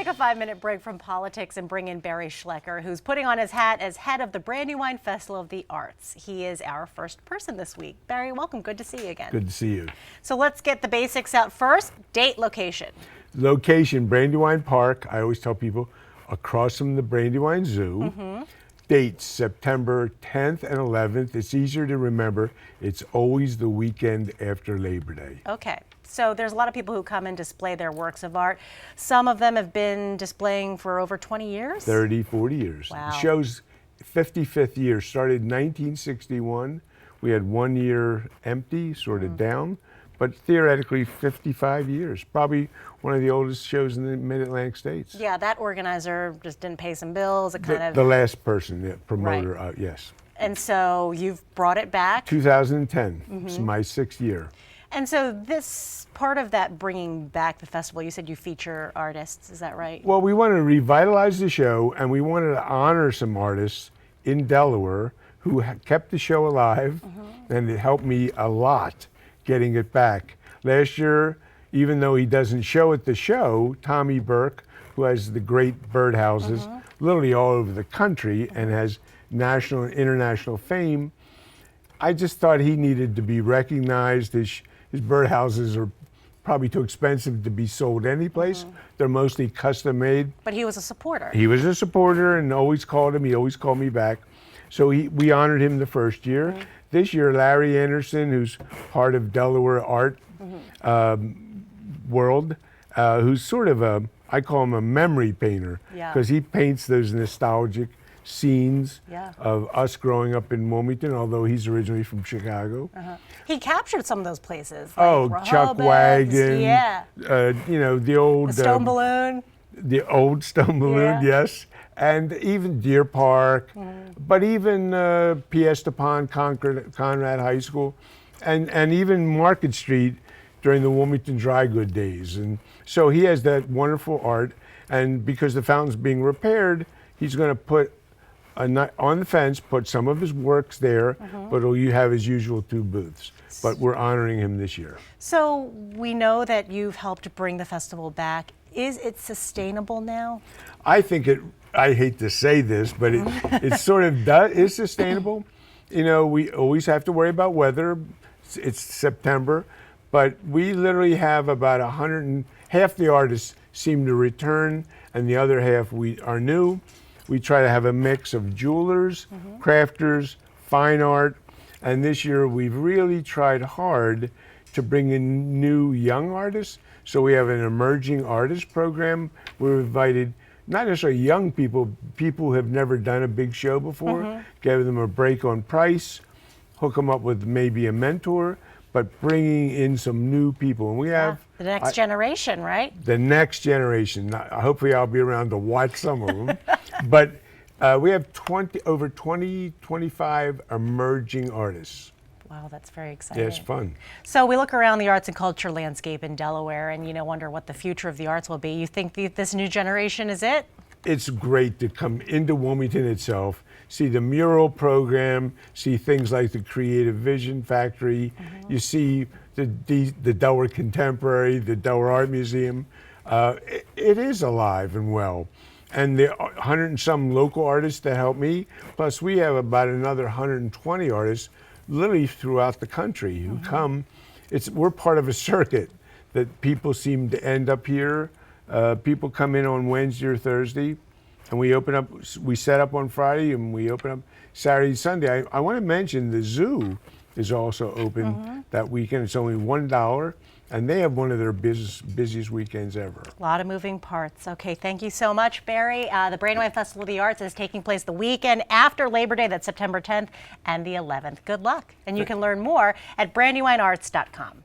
take a 5-minute break from politics and bring in Barry Schlecker, who's putting on his hat as head of the Brandywine Festival of the Arts. He is our first person this week. Barry, welcome. Good to see you again. Good to see you. So let's get the basics out first. Date, location. Location, Brandywine Park. I always tell people across from the Brandywine Zoo. Dates, September 10th and 11th. It's easier to remember. It's always the weekend after Labor Day. Okay. So there's a lot of people who come and display their works of art. Some of them have been displaying for over 20 years? 30, 40 years. Wow. The show's 55th year, started in 1961. We had 1 year empty, sort of down, but theoretically 55 years. Probably one of the oldest shows in the Mid-Atlantic states. Yeah, that organizer just didn't pay some bills. It kind of The last person, the promoter, Right. yes. And so you've brought it back. 2010, it's my 6th year. And so this part of that bringing back the festival, you said you feature artists, is that right? Well, we want to revitalize the show, and we wanted to honor some artists in Delaware who kept the show alive, and it helped me a lot getting it back. Last year, even though he doesn't show at the show, Tommy Burke, who has the great birdhouses literally all over the country and has national and international fame, I just thought he needed to be recognized. His birdhouses are probably too expensive to be sold anyplace. They're mostly custom made. But he was a supporter. He was a supporter and always called him. He always called me back. So we honored him the first year. This year, Larry Anderson, who's part of Delaware art world, who's sort of I call him a memory painter, because he paints those nostalgic scenes of us growing up in Wilmington, although he's originally from Chicago. He captured some of those places. Like Chuck Wagon, you know, the old the Stone Balloon. The old Stone Balloon, yes. And even Deer Park, but even Piesta Pond, Conrad High School, and even Market Street during the Wilmington dry good days. And so he has that wonderful art, and because the fountain's being repaired, he's going to put on the fence, put some of his works there, but you have his usual 2 booths. But we're honoring him this year. So we know that you've helped bring the festival back. Is it sustainable now? I think I hate to say this, but it sort of is sustainable. You know, we always have to worry about weather. It's September, but we literally have about half the artists seem to return, and the other half are new. We try to have a mix of jewelers, crafters, fine art, and this year we've really tried hard to bring in new young artists. So we have an emerging artist program. We've invited not necessarily young people, people who have never done a big show before, give them a break on price, hook them up with maybe a mentor, but bringing in some new people. And we have the next generation, right? The next generation. Hopefully I'll be around to watch some of them. But we have over 25 emerging artists. Wow, that's very exciting. Yeah, it's fun. So we look around the arts and culture landscape in Delaware and, wonder what the future of the arts will be. You think this new generation is it? It's great to come into Wilmington itself, see the mural program, see things like the Creative Vision Factory. You see the Delaware Contemporary, the Delaware Art Museum. It is alive and well. And the 100 and some local artists that help me, plus we have about another 120 artists literally throughout the country who come. We're part of a circuit that people seem to end up here. People come in on Wednesday or Thursday, and we set up on Friday, and we open up Saturday, Sunday. I want to mention the zoo is also open that weekend. It's only $1, and they have one of their busiest weekends ever. A lot of moving parts. Okay, thank you so much, Barry. The Brandywine Festival of the Arts is taking place the weekend after Labor Day. That's September 10th and the 11th. Good luck. And you can learn more at brandywinearts.com.